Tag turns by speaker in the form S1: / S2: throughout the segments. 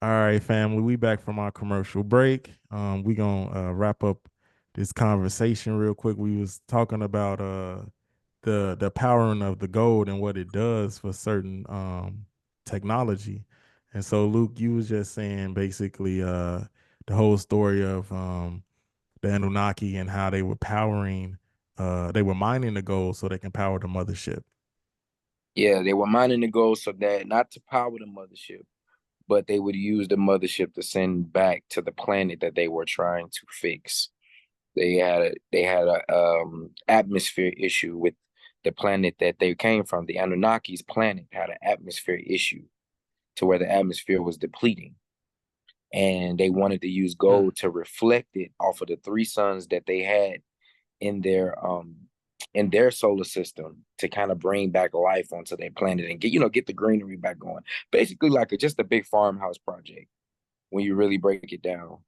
S1: All right, family, we back from our commercial break. We gonna wrap up this conversation real quick. We was talking about the powering of the gold and what it does for certain technology. And so Luke, you was just saying basically the whole story of the Anunnaki and how they were powering they were mining the gold so they can power the mothership.
S2: Yeah, they were mining the gold so that not to power the mothership, but they would use the mothership to send back to the planet that they were trying to fix. They had a atmosphere issue with the planet that they came from. The Anunnaki's planet had an atmosphere issue to where the atmosphere was depleting, and they wanted to use
S3: Mm.
S2: gold to reflect it off of the three suns that they had in their solar system to kind of bring back life onto their planet and get the greenery back going. Basically, like just a big farmhouse project when you really break it down.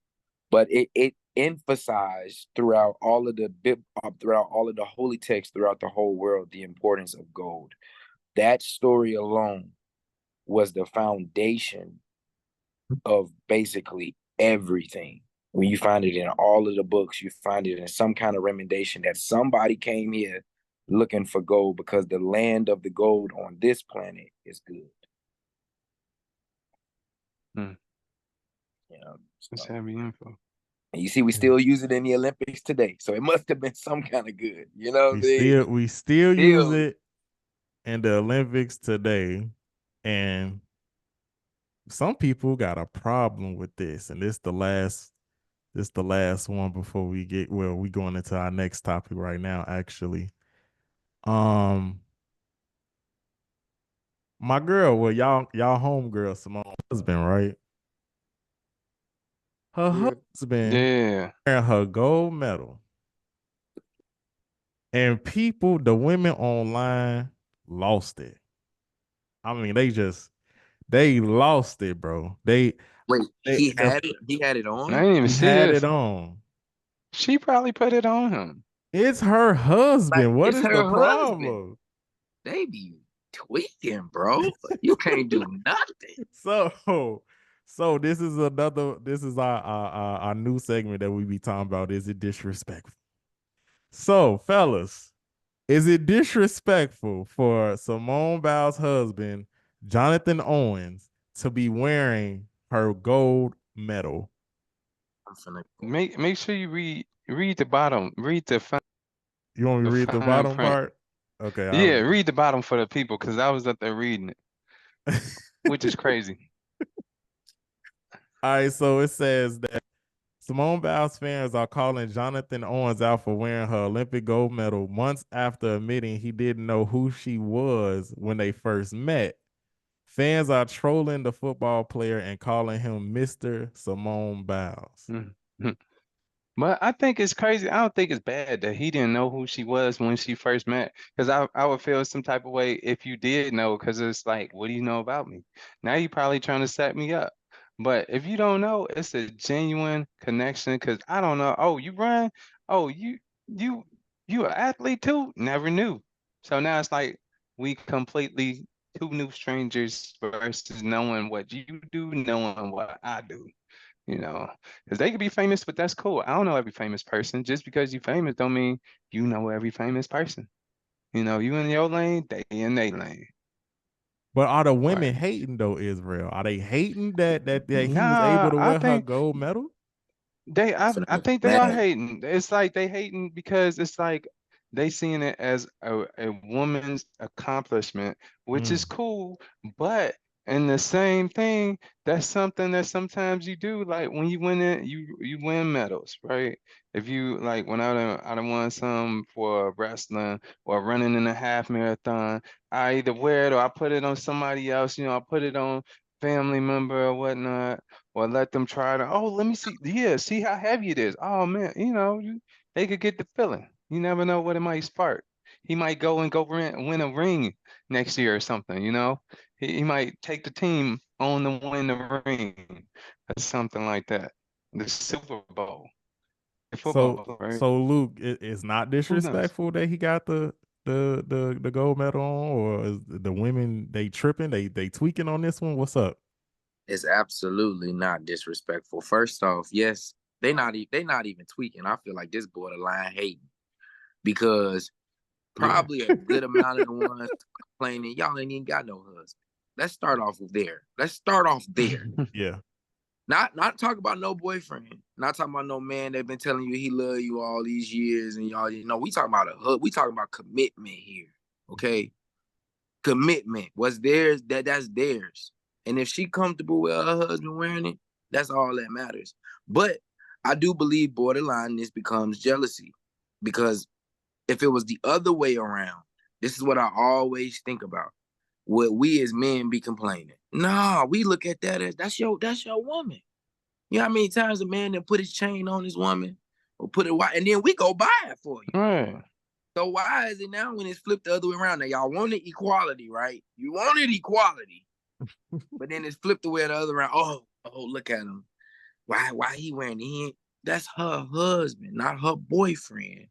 S2: But it emphasized throughout all of the holy texts throughout the whole world the importance of gold. That story alone was the foundation of basically everything. When you find it in all of the books, you find it in some kind of recommendation that somebody came here looking for gold because the land of the gold on this planet is good.
S3: Mm.
S2: You know,
S3: That's
S2: so,
S3: heavy info.
S2: and you see, we still use it in the Olympics today, so it must have been some kind of good. You know what
S1: We
S2: I mean?
S1: still use
S2: Still,
S1: it in the Olympics today, and some people got a problem with this, and this the last one before we going into our next topic right now. Actually, um, my girl, well, y'all homegirl Simone husband, right? Her
S2: yeah.
S1: husband
S3: Yeah.
S1: wearing her gold medal, and the women online lost it. I mean, they lost it, bro.
S2: Wait,
S1: They
S2: he
S1: the
S2: had it. He had it
S3: I
S2: on.
S3: didn't even
S1: he
S3: see
S1: had
S3: it.
S1: it on.
S3: She probably put it on him.
S1: It's her
S2: Like
S1: husband. What
S2: it's
S1: is the
S2: her husband.
S1: problem?
S2: They be tweaking, bro. You can't do nothing.
S1: So, so this is our new segment that we be talking about. Is it disrespectful? So, fellas, is it disrespectful for Simone Biles' husband, Jonathan Owens, to be wearing her gold medal?
S2: I'm finna go.
S3: Make sure you read the bottom. Read
S1: You want me to
S3: the
S1: read the
S3: fine
S1: bottom
S3: print.
S1: part? Okay, I'll
S3: Yeah,
S1: read
S3: read the bottom for the people because I was up there reading it,
S1: it.
S3: which is crazy.
S1: All right, so it says that Simone Biles fans are calling Jonathan Owens out for wearing her Olympic gold medal months after admitting he didn't know who she was when they first met. Fans are trolling the football player and calling him Mr. Simone Biles.
S3: Mhm. But I think it's crazy. I don't think it's bad that he didn't know who she was when she first met. Because I would feel some type of way if you did know, because it's like, what do you know about me? Now you probably trying to set me up. But if you don't know, it's a genuine connection. Because I don't know. Oh, you run? Oh, you you an athlete too? Never knew. So now it's like we completely two new strangers versus knowing what you do, knowing what I do. You know, because they could be famous, but that's cool. I don't know every famous person. Just because you famous don't mean you know every famous person. You know, you in your lane, they in their lane.
S1: But are the women
S3: Right.
S1: hating though, Israel? Are they hating that he was able
S3: Nah,
S1: to
S3: I
S1: wear her
S3: think
S1: gold medal?
S2: I'm finna
S3: I
S2: go
S3: think they are
S2: mad.
S3: hating. It's like they hating because it's like they seeing it as a woman's accomplishment, which is
S1: Mm.
S3: cool, but in the same thing, that's something that sometimes you do. Like when you win it, you win medals, right? If you like when I done won some for wrestling or running in a half marathon, I either wear it or I put it on somebody else, I put it on family member or whatnot or let them try it. Oh, let me see. Yeah, see how heavy it is. Oh man, they could get the feeling. You never know what it might spark. He might go win a ring next year or something. He might take the team on to win the ring or something like that. The Super Bowl, the
S1: So
S3: football, right?
S1: so Luke, it's not
S3: Who knows?
S1: disrespectful that he got the gold medal on, or is the women they tripping, they tweaking on this one? What's up?
S2: It's absolutely not disrespectful. First off, yes, they not even tweaking. I feel like this borderline hating because
S3: Yeah.
S2: probably a good amount of the ones complaining, y'all ain't even got no husband. Let's start off with there. Let's start off there.
S1: Yeah.
S2: Not talk about no boyfriend. Not talking about no man that been telling you he love you all these years and y'all, we talking about a hood. We talking about commitment here. Okay. Commitment. What's theirs, that's theirs. And if she comfortable with her husband wearing it, that's all that matters. But I do believe borderline this becomes jealousy. Because if it was the other way around, this is what I always think about. Would we as men be complaining? Nah, we look at that as that's your woman. You know how many times a man that put his chain on his woman or put it white, and then we go buy it for you.
S3: Right.
S2: So why is it now when it's flipped the other way around? Now y'all wanted equality, right? You wanted equality, but then it's flipped the way the other around. Oh, look at him. Why he wearing it? That's her husband, not her boyfriend,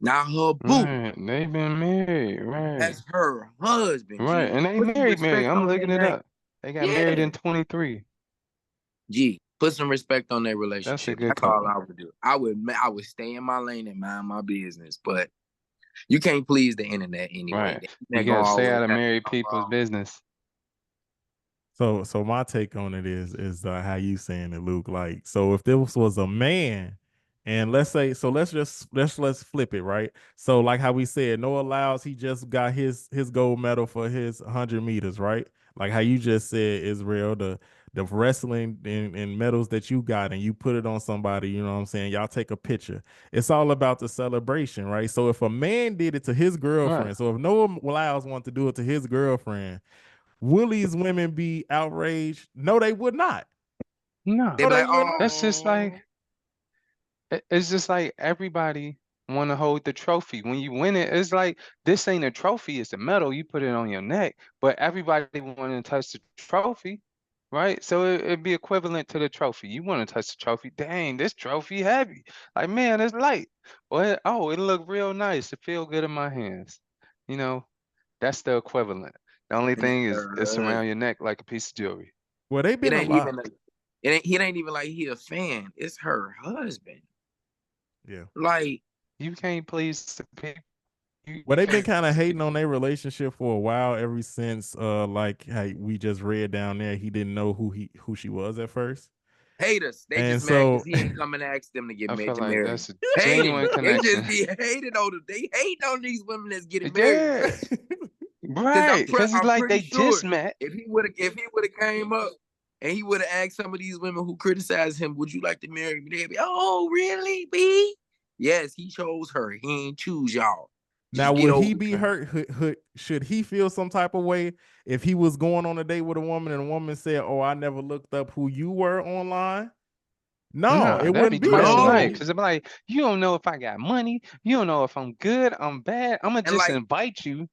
S2: not her boo.
S3: Right. They've been married. Right.
S2: That's her husband.
S3: Right.
S2: G,
S3: And they
S2: put some
S3: married.
S2: respect
S3: I'm
S2: on
S3: looking
S2: their
S3: it
S2: name.
S3: up. They got married
S2: Yeah.
S3: in 23.
S2: G, put some respect on their
S3: That's a
S2: relationship.
S3: good
S2: That's all
S3: couple.
S2: I would do. I would stay in my lane and mind my business, but you can't please the internet anyway.
S3: Right.
S2: The
S3: You
S2: internet
S3: gotta
S2: gonna
S3: stay
S2: always
S3: out of
S2: have
S3: married
S2: something
S3: people's
S2: wrong.
S3: business.
S1: So my take on it is how you saying it, Luke. Like, so if this was a man, and let's say, so let's flip it, right? So like how we said, Noah Lyles, he just got his gold medal for his 100 meters, right? Like how you just said, Israel, the wrestling and medals that you got, and you put it on somebody, you know what I'm saying? Y'all take a picture. It's all about the celebration, right? So if a man did it to his
S3: Right.
S1: girlfriend, so if Noah Lyles wanted to do it to his girlfriend, will these women be outraged? No, they would not.
S3: No.
S2: They
S1: No,
S2: be
S1: they
S2: like,
S1: would not.
S3: That's just like
S2: oh,
S3: it's just like everybody want to hold the trophy. When you win it, it's like this ain't a trophy, it's a medal. You put it on your neck, but everybody want to touch the trophy, right? So it'd be equivalent to the trophy. You want to touch the trophy. Dang, this trophy heavy. Like, man, it's light. Well, oh, it look real nice. It feel good in my hands. You know, that's the equivalent. The only
S2: and it's
S3: thing is
S2: her
S3: it's around
S2: husband.
S3: your neck like a piece of jewelry.
S1: Well, they've
S2: It
S1: been a
S2: ain't
S1: lot.
S2: even it ain't even like he a fan. It's her husband.
S1: Yeah.
S2: Like,
S3: You can't please the people. You
S1: Well, they've been
S3: can't
S1: kind of
S3: please
S1: hating on
S3: people.
S1: their relationship for a while, ever since like how we just read down there, he didn't know who she was at first.
S2: haters. They
S1: And
S2: just mad because
S1: so
S2: he ain't come and ask them to get
S3: I
S2: married
S3: feel
S2: to
S3: like
S2: marry.
S3: that's a
S2: Hating.
S3: genuine
S2: They
S3: connection.
S2: just be hating on them. They hating on these women that's getting married.
S3: Yeah,
S2: Because
S3: right. Because it's
S2: I'm
S3: like
S2: pretty
S3: they just
S2: sure
S3: met.
S2: if he would have came up and he would have asked some of these women who criticized him, would you like to marry me? They'd be, oh, really, B? Yes, he chose her. He ain't choose y'all.
S1: now,
S2: Just get
S1: would he
S2: over it.
S1: be hurt? Should he feel some type of way if he was going on a date with a woman and a woman said, "Oh, I never looked up who you were online"? No,
S3: Nah,
S1: it
S3: that'd be
S1: wouldn't be
S3: twice
S1: that
S3: as nice.
S2: No.
S1: way.
S3: Because I'm like, you don't know if I got money. You don't know if I'm good, I'm bad. I'm gonna
S2: And
S3: just
S2: like,
S3: invite you,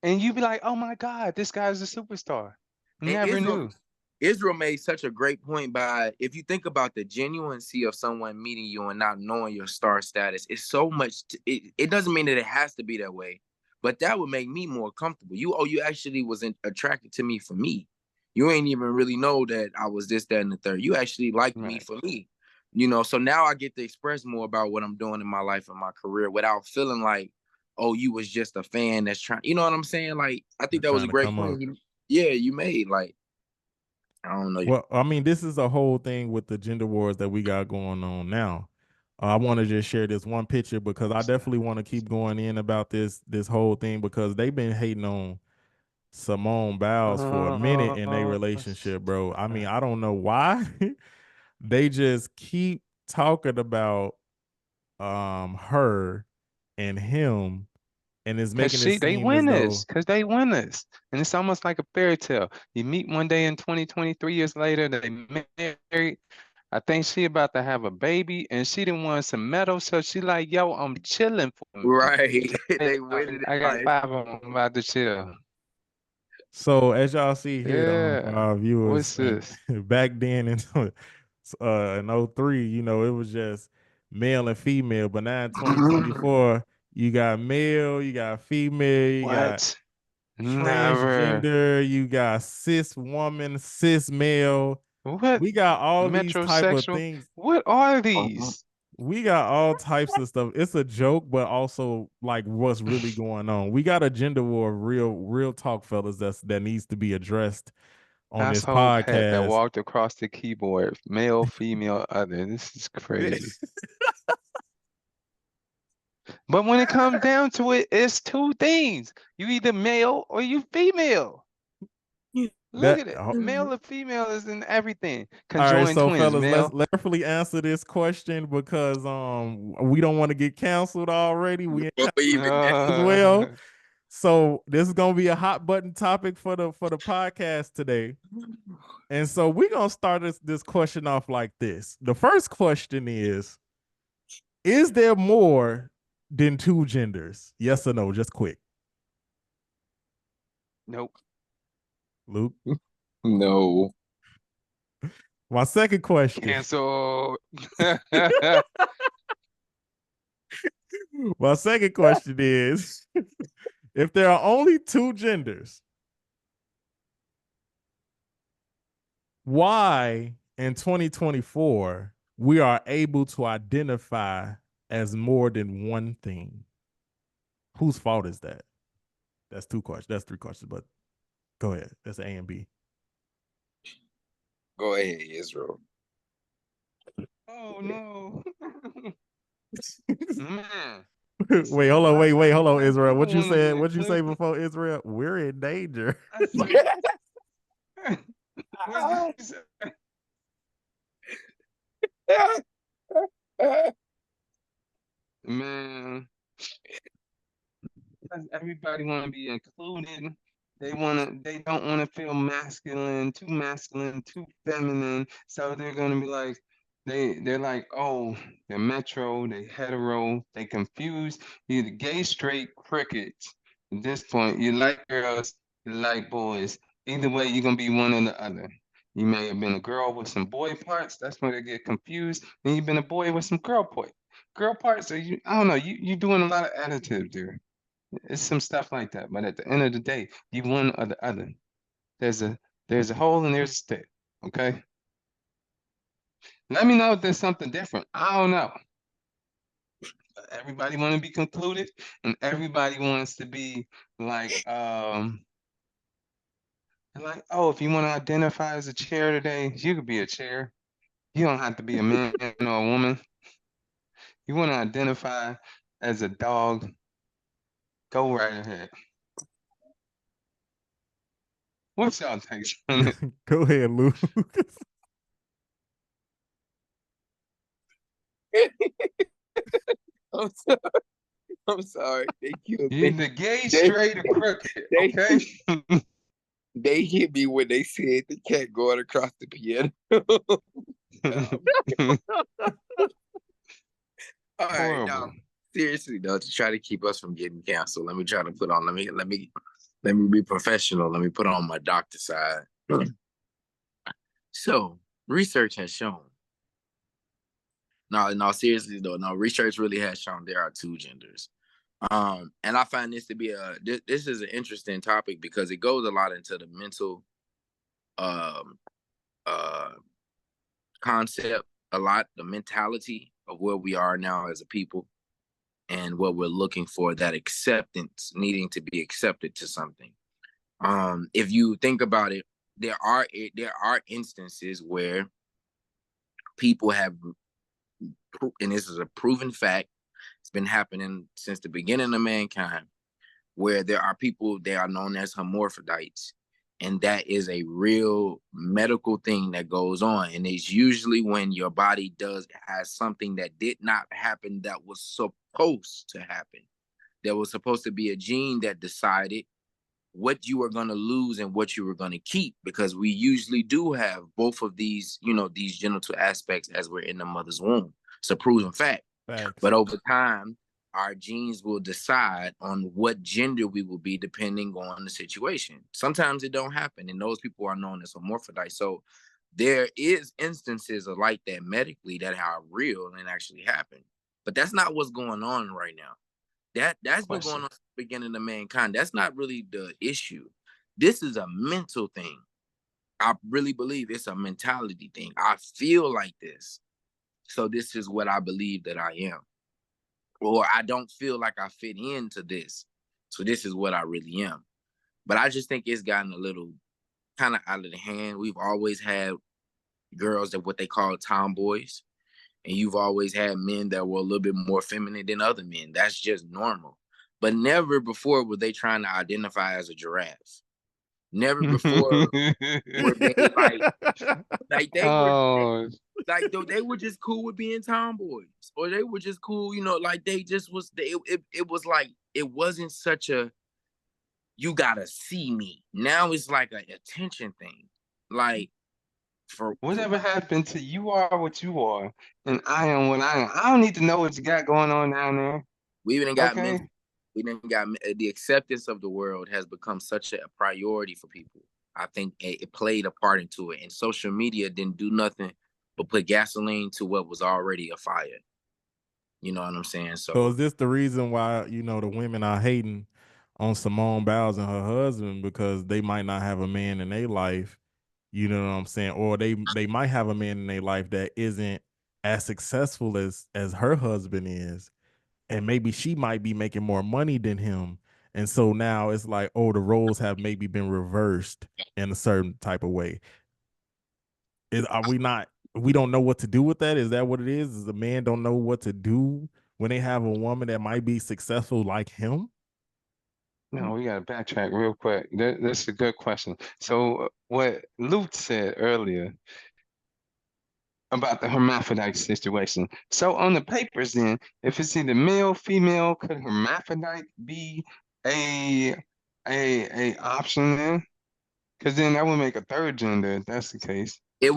S3: and you be like, oh my God, this guy's a superstar.
S2: and
S3: Never knew.
S2: Israel made such a great point by if you think about the genuinency of someone meeting you and not knowing your star status, it's so much. It doesn't mean that it has to be that way, but that would make me more comfortable. You actually wasn't attracted to me for me. You ain't even really know that I was this, that, and the third. You actually liked me
S3: Right.
S2: for me. So now I get to express more about what I'm doing in my life and my career without feeling like, oh, you was just a fan that's trying. You know what I'm saying? Like, I think that was
S1: Trying
S2: a
S1: to
S2: great
S1: come up.
S2: point. Yeah, you made like. I don't know.
S1: Well, I mean, this is a whole thing with the gender wars that we got going on now. I want to just share this one picture because I definitely want to keep going in about this whole thing because they've been hating on Simone Biles for a minute in their relationship, bro. I mean, I don't know why. They just keep talking about her and him, and it's
S3: Cause
S1: making it
S3: they
S1: seem as
S3: winners,
S1: though
S3: cause they winners, and it's almost like a fairy tale. You meet one day in 2020, 3 years later, they married. I think she about to have a baby, and she didn't want some medals, so she like, yo, I'm chilling for me.
S2: Right.
S3: I
S2: They winning
S3: I
S2: in
S3: got
S2: life.
S3: 5 of them. I'm about to chill.
S1: so as y'all see here for
S3: Yeah.
S1: our viewers
S3: What's
S1: and
S3: this?
S1: back then in '03, it was just male and female, but now in 2024, you got male, you got female, you got
S3: What? Never.
S1: transgender, you got cis woman, cis male.
S3: What?
S1: We got all these type of
S3: Metrosexual?
S1: things.
S3: What are
S2: Uh-huh.
S3: these?
S1: We got all types of stuff. It's a joke, but also like what's really going on. We got a gender war, real talk, fellas. That needs to be addressed on this
S3: Household pet that
S1: podcast.
S3: walked across the keyboard, male, female, other. This is crazy. But when it comes down to it, it's two things. You either male or you female. Look
S1: that
S3: at it. Male or female is in everything.
S1: All right,
S3: Conjoined
S1: so
S3: twins,
S1: fellas, let's
S3: male.
S1: carefully answer this question because we don't want to get canceled already. We ain't
S2: Believe in that.
S1: as well. So this is gonna be a hot button topic for the podcast today. And so we're gonna start this question off like this. The first question is there more than two genders? Yes or no? Just quick.
S3: Nope.
S1: Luke.
S2: No.
S1: My second question.
S3: Cancel.
S1: My second question is if there are only two genders, why in 2024 we are able to identify as more than one thing? Whose fault is that? That's two questions. That's three questions, but go ahead. That's A and B.
S2: Go ahead, Israel.
S3: Oh no. Man.
S1: Wait, hold on. Wait, hold on, Israel.
S3: People
S1: What you
S3: want to
S1: said?
S3: get
S1: What you say
S3: included.
S1: before Israel? We're in danger.
S3: I said, what you say? Man, because everybody want to be included. They don't want to feel masculine, too feminine. So they're gonna be like, they're like, oh, they're metro, they hetero, they confused. You're the gay, straight, crickets. At this point, you like girls, you like boys. Either way, you're gonna be one or the other. You may have been a girl with some boy parts. That's where they get confused. Then you've been a boy with some girl parts. Are you? I don't know. You doing a lot of additives there. It's some stuff like that. But at the end of the day, you one or the other. There's a there's a hole and there's a stick. Okay. Let me know if there's something different. I don't know. Everybody want to be concluded, and everybody wants to be like oh, if you want to identify as a chair today, you could be a chair. You don't have to be a man or a woman. You want to identify as a dog, go right ahead. What's y'all takes on it?
S1: Go ahead, Luke.
S2: I'm sorry. I'm sorry. They killed
S3: You
S2: me.
S3: either gay,
S2: They,
S3: straight, or crooked,
S2: they,
S3: okay?
S2: they hit me when they said the cat going across the piano. All right, now
S3: Horrible.
S2: seriously though, to try to keep us from getting canceled, let me try to put on. Let me be professional. Let me put on my doctor side. So research has shown. No, seriously though, no, research really has shown there are two genders. And I find this to be this is an interesting topic because it goes a lot into the mental um uh concept, the mentality of where we are now as a people and what we're looking for, that acceptance, needing to be accepted to something. If you think about it, there are instances where people have, and this is a proven fact, it's been happening since the beginning of mankind, where there are people, they are known as hermaphrodites, and that is a real medical thing that goes on, and it's usually when your body has something that did not happen that was supposed to happen. There was supposed to be a gene that decided what you were going to lose and what you were going to keep, because we usually do have both of these, these genital aspects as we're in the mother's womb. It's a proven fact.
S1: Facts.
S2: But over time, our genes will decide on what gender we will be depending on the situation. Sometimes it don't happen, and those people are known as hermaphrodites. So there is instances of like that medically that are real and actually happen. But that's not what's going on right now. That's been going
S3: Question.
S2: on since the beginning of mankind. That's not really the issue. This is a mental thing. I really believe it's a mentality thing. I feel like this, so this is what I believe that I am. Or I don't feel like I fit into this, so this is what I really am. But I just think it's gotten a little kind of out of the hand. We've always had girls that what they call tomboys, and you've always had men that were a little bit more feminine than other men. That's just normal. But never before were they trying to identify as a giraffe. Never before were they like they were
S3: Oh,
S2: like they were just cool with being tomboys, or they were just cool, like they just was. It was like it wasn't such a you gotta see me. Now it's like an attention thing. Like for
S3: whatever happened to you are what you are, and I am what I am. I don't need to know what you got going on down there.
S2: we even got
S3: Okay.
S2: mental. We didn't got the acceptance of the world has become such a priority for people. I think it played a part into it, and social media didn't do nothing but put gasoline to what was already a fire. You know what I'm saying?
S1: So
S2: So
S1: is this the reason why the women are hating on Simone Biles and her husband because they might not have a man in their life, you know what I'm saying, or they might have a man in their life that isn't as successful as her husband is, and maybe she might be making more money than him, and so now it's like, oh, the roles have maybe been reversed in a certain type of way. Are we not? We don't know what to do with that. Is that what it is? Is the man don't know what to do when they have a woman that might be successful like him?
S3: No, we gotta backtrack real quick. That's a good question. So what Luke said earlier about the hermaphrodite situation. So on the papers, then, if it's either male, female, could hermaphrodite be a a option then? Because then that would make a third gender if that's the case.
S2: it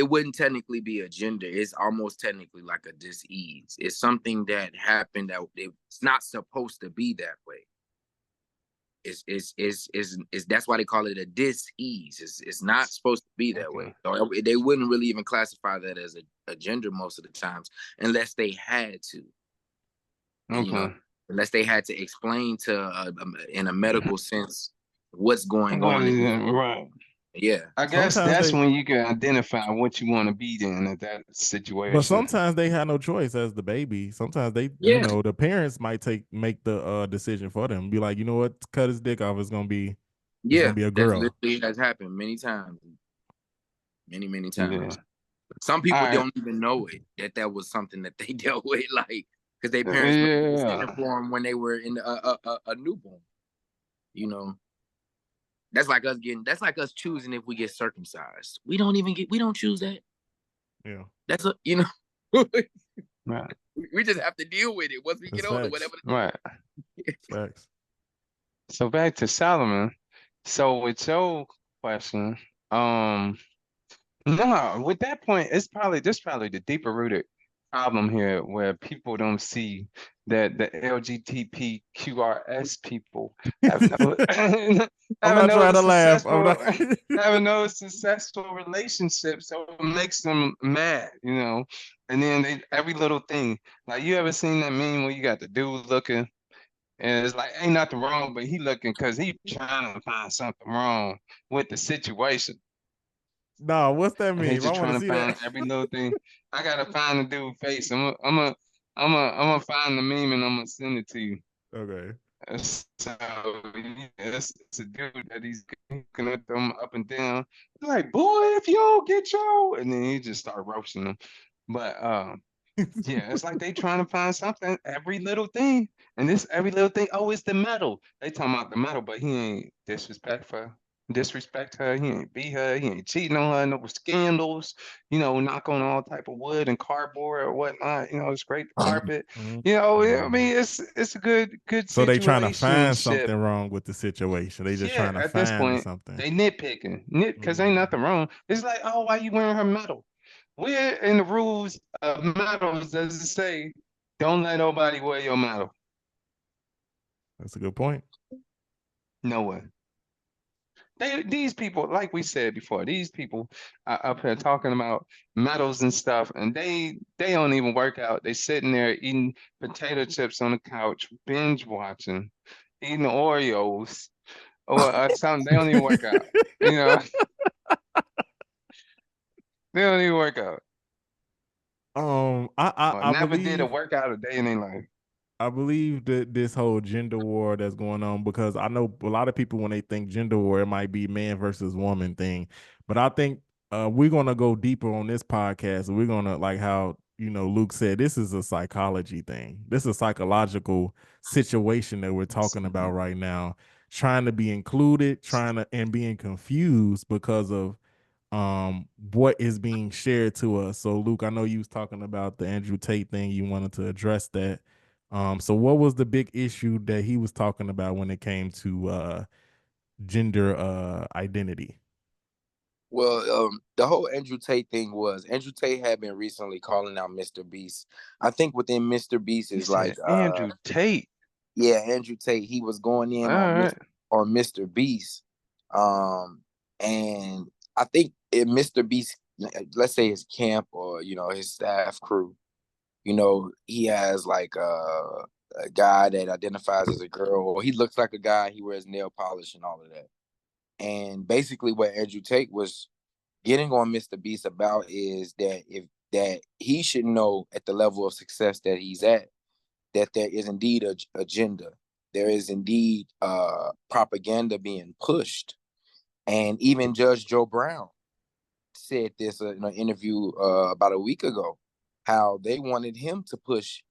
S2: wouldn't technically be a gender. It's almost technically like a dis-ease. It's something that happened that it's not supposed to be that way. Is that's why they call it a dis-ease. It's not supposed to be that way. So they wouldn't really even classify that as a gender most of the times unless they had to. And, unless they had to explain to in a medical sense what's going on.
S3: Right.
S2: Yeah.
S3: I guess
S1: Sometimes
S3: that's
S1: they,
S3: when you can identify what you want to be then at that
S1: but
S3: situation.
S1: sometimes they have no choice as the baby. Sometimes they,
S2: Yeah.
S1: the parents might make the decision for them. Be like, you know what, cut his dick off. It's gonna be a
S2: That
S1: girl.
S2: literally has happened many times. Many
S3: Yeah.
S2: times. Some people
S3: All right.
S2: don't even know that was something that they dealt with, like, because their parents were
S3: Yeah.
S2: for them when they were in a newborn. You know, that's like us choosing if we get circumcised. We don't choose that.
S1: Yeah.
S2: That's
S3: Right.
S2: we just have to deal with it once we
S1: That's
S2: get older,
S1: facts.
S2: whatever.
S3: Right.
S1: Facts.
S3: So back to Solomon. So with your question, no, with that point, it's probably the deeper rooted problem here where people don't see that the LGBTQRS people have no
S1: I'm
S3: having
S1: not
S3: no
S1: trying to laugh. I'm
S3: successful
S1: not.
S3: having no successful relationships, so it makes them mad, And then every little thing, like you ever seen that meme where you got the dude looking and it's like ain't nothing wrong, but he looking because he trying to find something wrong with the situation.
S1: No, what's that
S3: And he's
S1: mean? I
S3: just
S1: want to
S3: trying to
S1: see that.
S3: find every little thing. I gotta find the dude face. I'm gonna find the meme and I'm gonna send it to you.
S1: Okay.
S3: So yeah, it's a dude that he's looking at them up and down. He's like, boy, if you don't get your, and then he just start roasting them. But yeah, it's like they trying to find something, every little thing. And this every little thing, oh, it's the metal. They talking about the metal, but he ain't disrespect her, he ain't beat her, he ain't cheating on her, no scandals, knock on all type of wood and cardboard or whatnot, scrape the carpet.
S1: Mhm.
S3: I mean, it's a good
S1: So they trying to find
S3: situationship.
S1: something wrong with the situation. They just
S3: Yeah,
S1: trying to
S3: at this
S1: find
S3: point,
S1: something.
S3: they nitpicking, because ain't
S1: Mm.
S3: nothing wrong. It's like, oh, why you wearing her metal? Where in the rules of medals does it say don't let nobody wear your medal?
S1: That's a good point.
S3: Nowhere. These people, like we said before, these people are up here talking about medals and stuff, and they don't even work out. They sitting there eating potato chips on the couch, binge watching, eating Oreos or something. They don't even work out. You know, They don't even work out. Or
S1: I
S3: never did a
S1: believe
S3: workout a day in their life.
S1: I believe that this whole gender war that's going on, because I know a lot of people when they think gender war, it might be man versus woman thing. But I think we're gonna go deeper on this podcast. We're gonna, like how Luke said, this is a psychology thing. This is a psychological situation that we're talking about right now. Trying to be included, trying to and being confused because of what is being shared to us. So Luke, I know you was talking about the Andrew Tate thing. You wanted to address that. So what was the big issue that he was talking about when it came to gender identity?
S2: Well, the whole Andrew Tate thing was Andrew Tate had been recently calling out Mr. Beast. I think within Mr. Beast
S3: He
S2: is
S3: said
S2: like
S3: Andrew Tate.
S2: yeah, Andrew Tate. He was going
S3: All
S2: in
S3: right.
S2: on Mr. Beast. And I think if Mr. Beast, let's say his camp or his staff crew, he has like a guy that identifies as a girl, or he looks like a guy, he wears nail polish and all of that. And basically what Andrew Tate was getting on Mr. Beast about is that he should know at the level of success that he's at, that there is indeed a agenda. There is indeed propaganda being pushed. And even Judge Joe Brown said this in an interview about a week ago, how they wanted him to push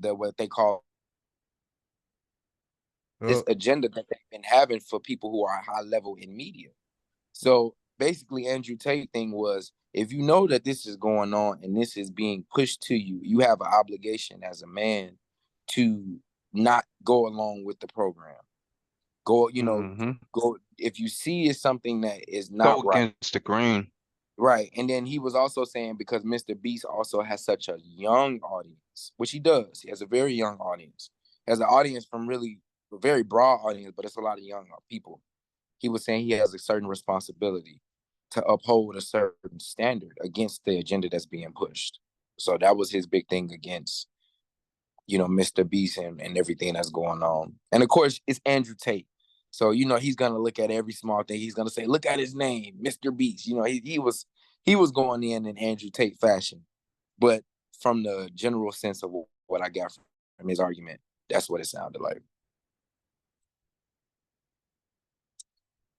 S2: what they call this
S1: Oh,
S2: agenda that they've been having for people who are high level in media. So basically, Andrew Tate thing was, if you know that this is going on and this is being pushed to you, you have an obligation as a man to not go along with the program. Go,
S3: Mm-hmm.
S2: go if you see it's something that is
S3: Go
S2: not right.
S3: against the grain.
S2: Right. And then he was also saying, because Mr. Beast also has such a young audience, which he does. He has a very young audience. He has an audience from really a very broad audience, but it's a lot of young people. He was saying he has a certain responsibility to uphold a certain standard against the agenda that's being pushed. So that was his big thing against, Mr. Beast and everything that's going on. And of course, it's Andrew Tate. So, he's gonna look at every small thing. He's gonna say, look at his name, Mr. Beast. He was going in Andrew Tate fashion. But from the general sense of what I got from his argument, that's what it sounded like.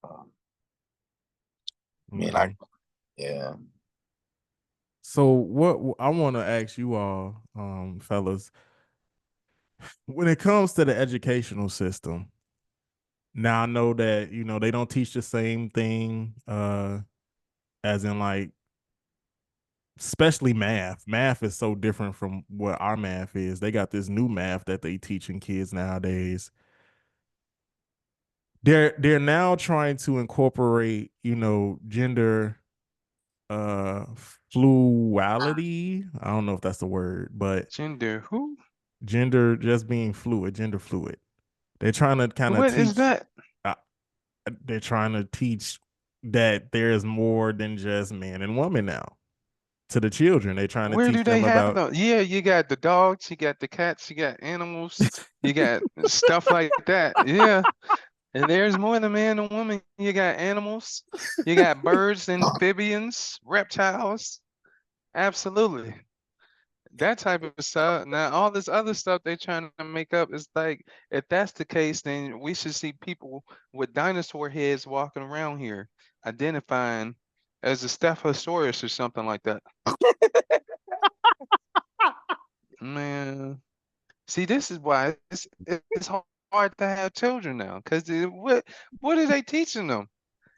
S2: I mean,
S1: okay.
S2: yeah.
S1: So what I want to ask you all, fellas, when it comes to the educational system, now I know that they don't teach the same thing, as in, like, especially math. Math is so different from what our math is. They got this new math that they teaching kids nowadays. They're now trying to incorporate, gender uh fluidity. I don't know if that's the word, but
S3: Gender who?
S1: gender just being fluid, gender fluid. They're trying to kind of
S3: What is
S1: teach
S3: that?
S1: uh, they're trying to teach that there's more than just man and woman now. To the children, they're trying to
S3: Where
S1: teach
S3: do they
S1: them
S3: have
S1: about.
S3: them? Yeah, you got the dogs, you got the cats, you got animals, you got stuff like that. Yeah. And there's more than man and woman. You got animals, you got birds, amphibians, reptiles. Absolutely. That type of stuff. Now, all this other stuff they're trying to make up is like, if that's the case, then we should see people with dinosaur heads walking around here, identifying as a Stephosaurus or something like that. Man, see, this is why it's hard to have children now, because what are they teaching them?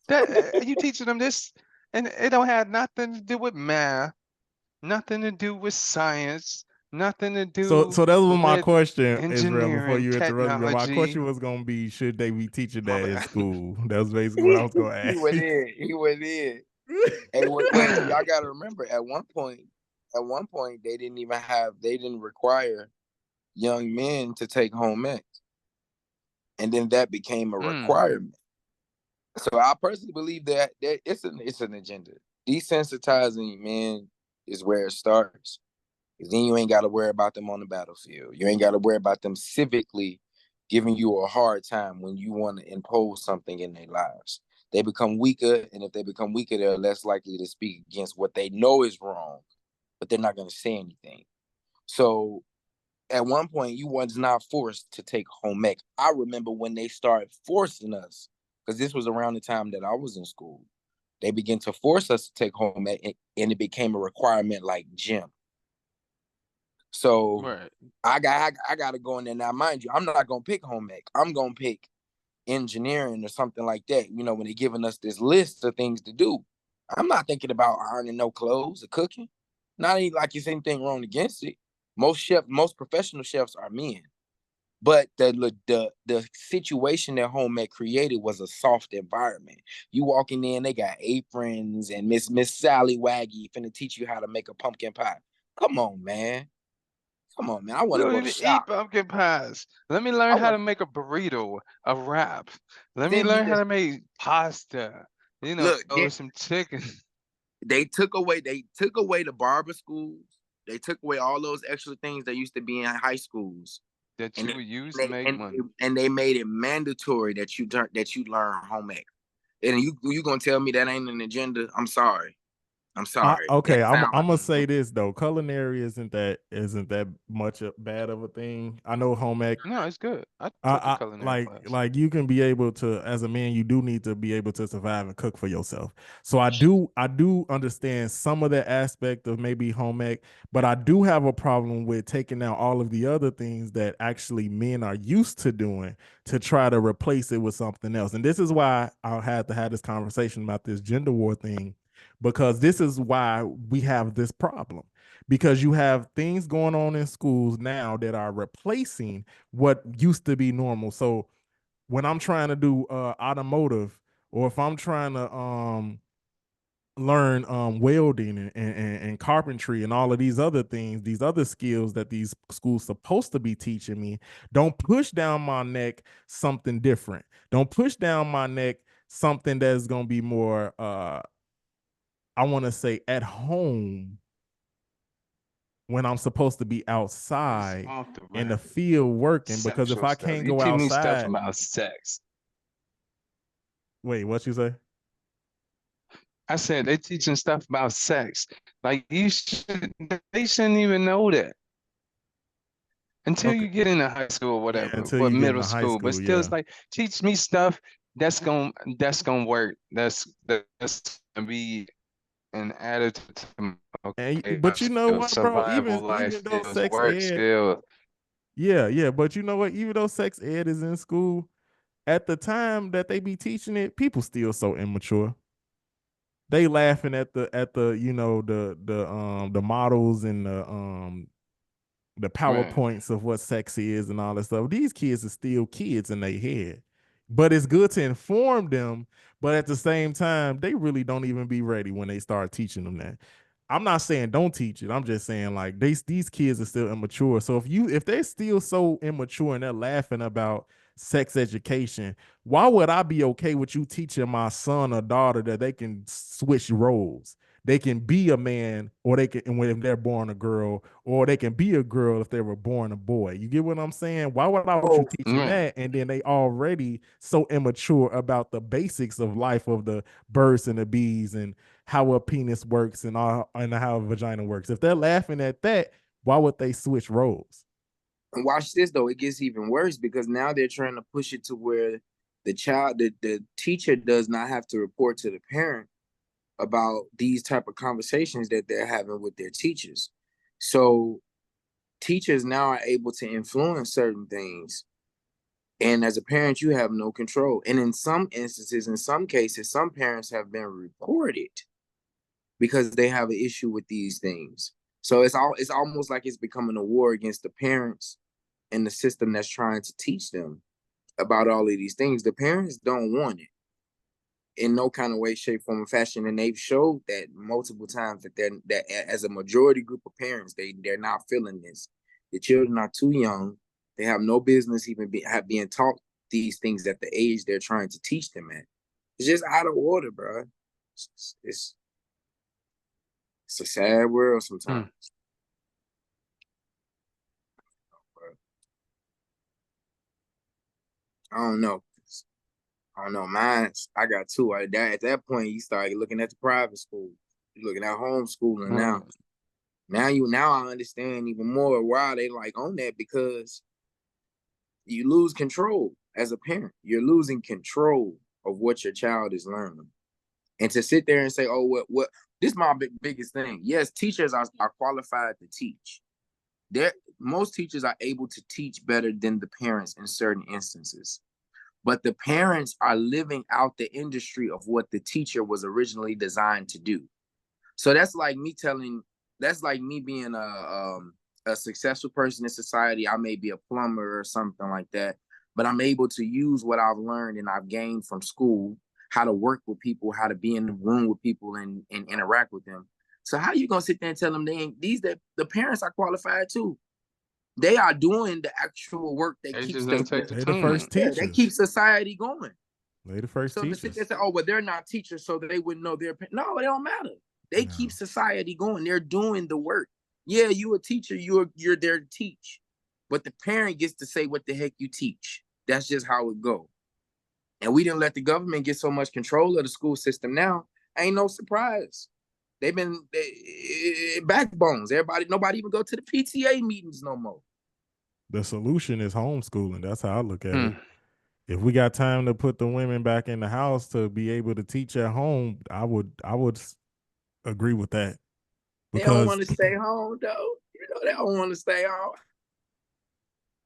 S3: That you teaching them this, and it don't have nothing to do with math, nothing to do with science, nothing to
S1: So
S3: do
S1: that was my
S3: with
S1: question, Israel. Before
S3: engineering,
S1: you interrupted me, my
S3: technology.
S1: question was gonna be, should they be teaching
S3: My
S1: that in
S3: bad.
S1: school? That was basically what I was gonna
S2: He
S1: ask
S2: went
S1: you.
S2: in. He went in. Hey, well, y'all got to remember, at one point, they didn't require young men to take home ec, and then that became a
S3: Mm,
S2: requirement. So I personally believe that it's an agenda. Desensitizing men is where it starts. Because then you ain't got to worry about them on the battlefield. You ain't got to worry about them civically giving you a hard time when you want to impose something in their lives. they become weaker, and if they become weaker, they're less likely to speak against what they know is wrong, but they're not going to say anything. So at one point, you was not forced to take home ec. I remember when they started forcing us, because this was around the time that I was in school. They began to force us to take home ec, and it became a requirement like gym. So
S3: Right.
S2: I got to go in there now. Mind you, I'm not gonna pick home ec. I'm gonna pick engineering or something like that. You know, when they're giving us this list of things to do, I'm not thinking about ironing no clothes or cooking. Not even like there's anything wrong against it. Most professional chefs are men. But the situation that home ec created was a soft environment. You walking in, they got aprons and Miss Sally Waggy finna teach you how to make a pumpkin pie. Come on, man. Come on, man. I
S3: We
S2: want to
S3: don't
S2: go to
S3: even eat
S2: shop.
S3: pumpkin pies. Let me learn
S2: I
S3: how
S2: want
S3: to make a burrito, a wrap. Let me
S2: send me
S3: learn how
S2: the
S3: to make pasta,
S2: look.
S3: or some chicken.
S2: They took away the barber schools. They took away all those extra things that used to be in high schools,
S3: That
S2: and
S3: you
S2: they
S3: would use to
S2: and
S3: make
S2: they,
S3: money.
S2: and they made it mandatory that you learn home ec. And you gonna tell me that ain't an agenda? I'm sorry. I'm sorry.
S1: Okay,
S2: That sound
S1: I'm
S2: like
S1: gonna say this though. Culinary isn't that much bad of a thing. I know home ec.
S3: No, it's good. I took a culinary class.
S1: Like you can be able to, as a man, you do need to be able to survive and cook for yourself. So I do understand some of that aspect of maybe home ec, but I do have a problem with taking out all of the other things that actually men are used to doing to try to replace it with something else. And this is why I had to have this conversation about this gender war thing, because this is why we have this problem. Because you have things going on in schools now that are replacing what used to be normal. So when I'm trying to do automotive, or if I'm trying to learn welding and carpentry and all of these other things, these other skills that these schools supposed to be teaching me, don't push down my neck something different. Don't push down my neck something that's going to be more I want to say at home when I'm supposed to be
S3: It's
S1: outside
S3: off the
S1: in the
S3: rack.
S1: field working. Because if
S3: Sexual
S1: I
S3: stuff.
S1: can't
S3: You
S1: go
S3: teach me stuff
S1: outside,
S3: about sex.
S1: wait, what you say?
S3: I said they teaching stuff about sex. Like they shouldn't even know that until
S1: Okay,
S3: you get into high school or
S1: yeah,
S3: whatever,
S1: until
S3: or
S1: you get
S3: middle
S1: into high
S3: school. But
S1: school,
S3: still,
S1: yeah.
S3: it's like teach me stuff that's gonna work. That's gonna be an attitude to my okay,
S1: But you know
S3: skills,
S1: what, bro?
S3: survival, life
S1: Even though
S3: skills,
S1: sex
S3: work
S1: ed,
S3: skills.
S1: yeah, but you know what? Even though sex ed is in school, at the time that they be teaching it, people still so immature. They laughing at the the models and the
S3: Right.
S1: PowerPoints of what sex is and all that stuff. These kids are still kids in their head. But it's good to inform them. But at the same time, they really don't even be ready when they start teaching them that. I'm not saying don't teach it. I'm just saying like these kids are still immature. So if they're still so immature and they're laughing about sex education, why would I be okay with you teaching my son or daughter that they can switch roles? They can be a man, or they can, when they're born a girl, or they can be a girl if they were born a boy. You get what I'm saying? Why would I want you
S2: oh,
S1: teaching
S3: Right.
S1: that? And then they already so immature about the basics of life, of the birds and the bees and how a penis works and how a vagina works. If they're laughing at that, why would they switch roles?
S2: and watch this though. It gets even worse because now they're trying to push it to where the teacher does not have to report to the parent about these type of conversations that they're having with their teachers. So teachers now are able to influence certain things. And as a parent, you have no control. And in some instances, in some cases, some parents have been reported because they have an issue with these things. So it's almost like it's becoming a war against the parents and the system that's trying to teach them about all of these things. The parents don't want it in no kind of way, shape, form, or fashion, and they've showed that multiple times that as a majority group of parents, they're not feeling this. The children are too young. They have no business even being taught these things at the age they're trying to teach them at. It's just out of order, bro. It's, it's a sad world
S3: Hmm.
S2: sometimes. Bro. I don't know. I don't know. I got two. At that point, you start looking at the private school. You're looking at homeschooling now. Now I understand even more why they like on that, because you lose control as a parent. You're losing control of what your child is learning. And to sit there and say, oh, what this is my biggest thing. Yes, teachers are qualified to teach. Most teachers are able to teach better than the parents in certain instances. But the parents are living out the industry of what the teacher was originally designed to do. So that's like me being a successful person in society. I may be a plumber or something like that, but I'm able to use what I've learned and I've gained from school, how to work with people, how to be in the room with people and interact with them. So how you gonna sit there and tell them that the parents are qualified too? They are doing the actual work that
S3: They
S2: keeps
S3: just didn't take the
S1: They the first
S3: time.
S2: they
S1: teachers.
S2: keep society going.
S1: They the first
S2: So to sit there and
S1: teachers.
S2: say, oh, well, they're not teachers, so they wouldn't know their. No, it don't matter. They
S1: No.
S2: keep society going. They're doing the work. Yeah, you a teacher. You're there to teach, but the parent gets to say what the heck you teach. That's just how it go. And we didn't let the government get so much control of the school system. Now ain't no surprise. They've been backbones. Nobody even go to the PTA meetings no more.
S1: The solution is homeschooling. That's how I look at it.
S3: Hmm.
S1: If we got time to put the women back in the house to be able to teach at home, I would agree with that.
S2: They don't
S1: Because
S2: want to stay home though. You know they don't want to stay home.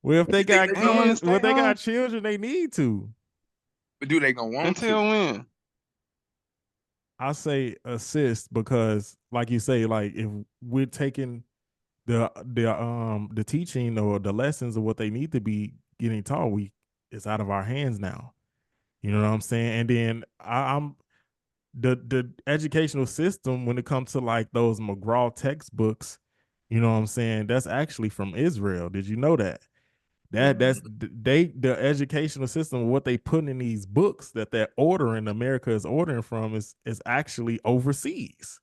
S1: well, if they
S2: You think
S1: got
S2: they
S3: They don't want to
S1: kids,
S3: stay
S1: well, they
S3: home
S1: got children, they need to.
S2: But do they gonna want
S3: until
S2: to?
S3: when?
S1: I say assist because, like you say, like if we're taking the teaching or the lessons of what they need to be getting taught, it's out of our hands now. You know what I'm saying? And then I'm the educational system when it comes to like those McGraw textbooks. You know what I'm saying? That's actually from Israel. Did you know that? That's the educational system. What they put in these books that they're ordering, America is ordering from, is actually overseas.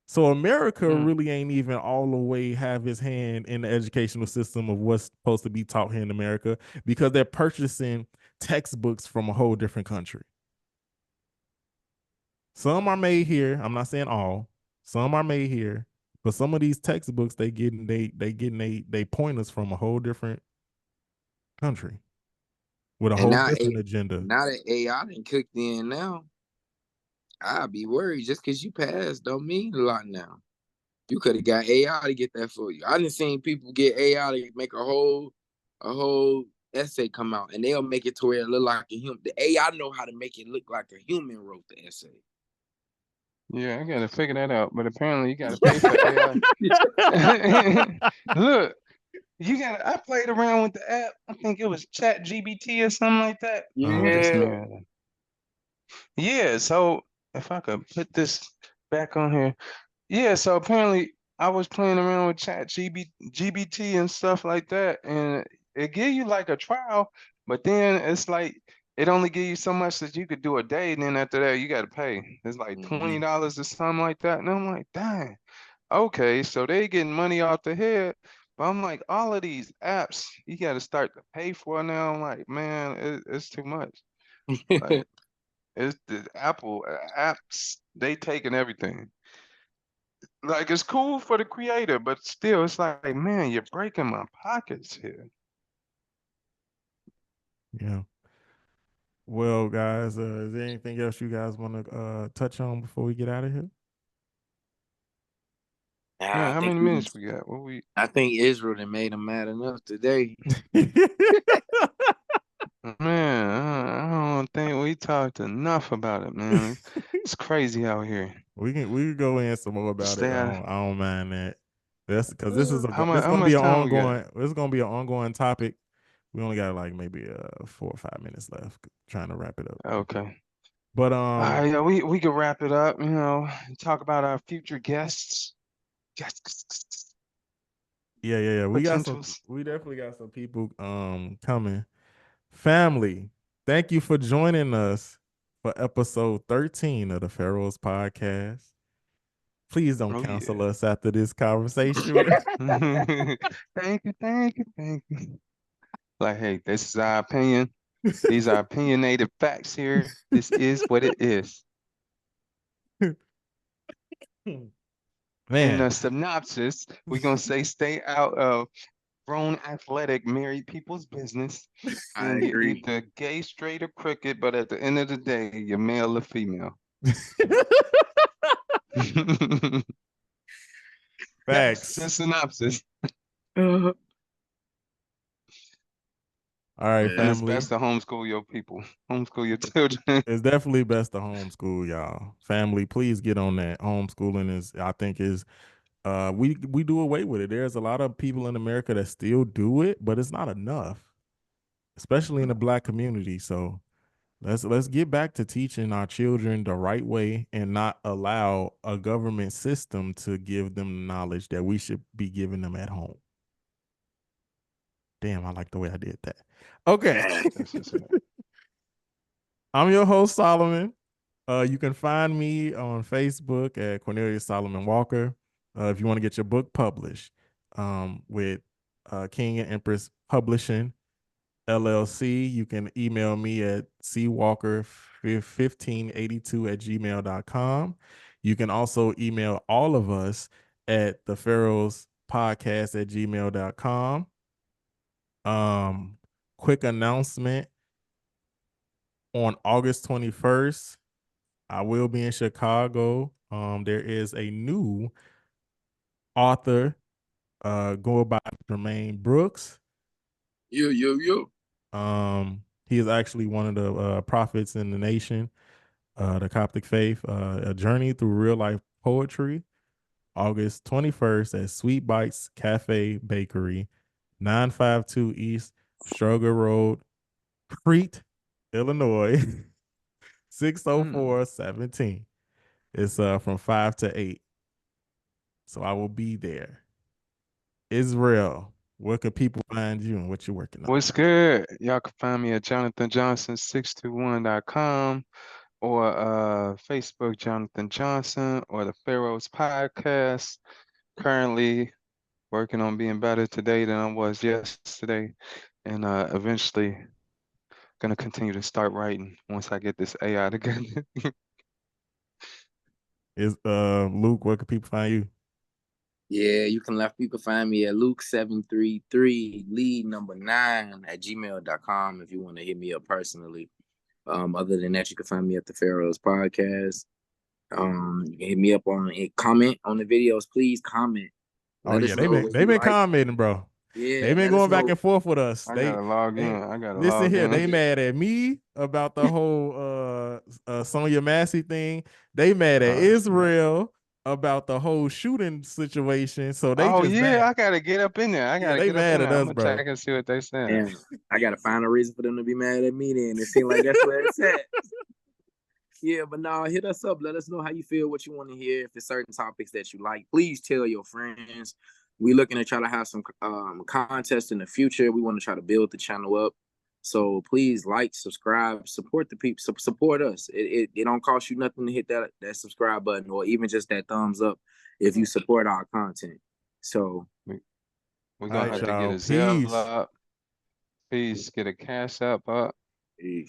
S1: So America
S3: Hmm.
S1: really ain't even all the way have his hand in the educational system of what's supposed to be taught here in America, because they're purchasing textbooks from a whole different country. Some are made here. I'm not saying all. Some are made here, but some of these textbooks they pointers from a whole different country with a
S2: And
S1: whole different agenda.
S2: now that AI done cooked in now, I'd be worried. Just because you passed don't mean a lot now. You could have got AI to get that for you. I done seen people get AI to make a whole essay come out, and they'll make it to where it look like a human. The AI know how to make it look like a human wrote the essay.
S3: Yeah, I gotta figure that out. But apparently, you gotta pay for AI. Look, I played around with the app. I think it was Chat GBT or something like that. What is
S2: Yeah.
S3: man? Yeah. So if I could put this back on here. Yeah, so apparently I was playing around with GBT and stuff like that, and it give you like a trial, but then it's like it only give you so much that you could do a day, and then after that you got to pay. It's like $20 or something like that, and I'm like, dang, okay, so they getting money off the head, but I'm like, all of these apps you got to start to pay for now. I'm like, man, it's too much. Like it's the Apple apps, they taking everything. Like it's cool for the creator, but still, it's like, man, you're breaking my pockets here.
S1: Yeah. Well, guys, is there anything else you guys want to touch on before we get out of here?
S3: Man,
S2: I
S3: how
S2: think
S3: many minutes we got? What we?
S2: I think Israel done made them mad enough today.
S3: Man, I don't think we talked enough about it, man. It's crazy out here.
S1: We can go in some more about it.
S3: Stay out.
S1: I don't mind that. That's because
S3: How much time we got?
S1: this is gonna be an ongoing topic. We only got like maybe 4 or 5 minutes left, trying to wrap it up.
S3: Okay.
S1: But
S3: All right, yeah, we can wrap it up. Talk about our future guests. Guests.
S1: yeah.
S3: Potentials.
S1: We definitely got some people coming. Family, thank you for joining us for episode 13 of the Pharaohs Podcast. Please don't
S3: Oh
S1: cancel
S3: yeah.
S1: us after this conversation.
S3: Thank you. Like, hey, this is our opinion. These are opinionated facts here. This is what it is. In
S1: Man,
S3: the synopsis, we're gonna say stay out of grown, athletic, married people's business,
S2: I
S3: and you're
S2: agree.
S3: either gay, straight, or crooked. But at the end of the day, you're male or female. That's the
S1: facts.
S3: synopsis.
S2: Uh,
S1: All right,
S2: man,
S3: And it's
S1: family.
S3: best to homeschool your people, homeschool your children.
S1: It's definitely best to homeschool, y'all. Family, please get on that. Homeschooling is, I think, is we do away with it. There's a lot of people in America that still do it, but it's not enough, especially in the Black community. So let's get back to teaching our children the right way and not allow a government system to give them knowledge that we should be giving them at home. Damn, I like the way I did that. Okay.
S3: That's just it.
S1: I'm your host, Solomon. You can find me on Facebook at Cornelius Solomon Walker. If you want to get your book published with King and Empress Publishing LLC, you can email me at cwalker1582@gmail.com. You can also email all of us at the Pharaohs Podcast at gmail.com. Quick announcement, on August 21st, I will be in Chicago. There is a new author go by Jermaine Brooks.
S2: Yo.
S1: He is actually one of the prophets in the nation, the Coptic faith, a journey through real life poetry. August 21st at Sweet Bites Cafe Bakery, 952 East Stroger Road, Crete, Illinois, 60417. It's from 5 to 8. So I will be there. Israel, where can people find you and what you're working on?
S3: What's good? Y'all can find me at jonathanjohnson621.com or Facebook Jonathan Johnson or the Pharaohs Podcast. Currently working on being better today than I was yesterday, and eventually gonna continue to start writing once I get this AI together.
S1: Is Luke, where can people find you?
S2: Yeah, you can find me at Luke733, lead number 9 at gmail.com if you want to hit me up personally. Other than that, you can find me at the Pharaohs Podcast. You can hit me up on a comment on the videos. Please comment.
S1: Oh
S2: Let
S1: yeah,
S2: us know what
S1: they've
S2: you
S1: been
S2: like.
S1: commenting, bro.
S2: Yeah,
S1: They've been
S2: let us
S1: going back
S2: know.
S1: and forth with us.
S3: I gotta log in.
S1: They
S3: I gotta
S1: listen
S3: log
S1: here. They
S3: in.
S1: mad at me about the whole Sonya Massey thing. They mad at
S3: Snap.
S1: Israel about the whole shooting situation. So they
S3: Oh
S1: just
S3: yeah,
S1: mad.
S3: I gotta get up in there. I
S1: Yeah,
S3: gotta
S1: they
S3: get up
S1: mad
S3: in
S1: at
S3: there. I'm
S1: us,
S3: gonna
S1: bro.
S3: check and see what they saying.
S2: And I gotta find a reason for them to be mad at me then. It seems like that's where it's at. Yeah, but now hit us up. Let us know how you feel, what you want to hear. If there's certain topics that you like, please tell your friends. We're looking to try to have some contests in the future. We want to try to build the channel up. So please like, subscribe, support the people, support us. It don't cost you nothing to hit that subscribe button or even just that thumbs up if you support our content. So
S3: We, we
S1: All
S3: gonna
S1: right,
S3: have to get
S1: y'all.
S3: a Zelle
S1: Peace.
S3: up. Please get a Cash App up.
S2: peace.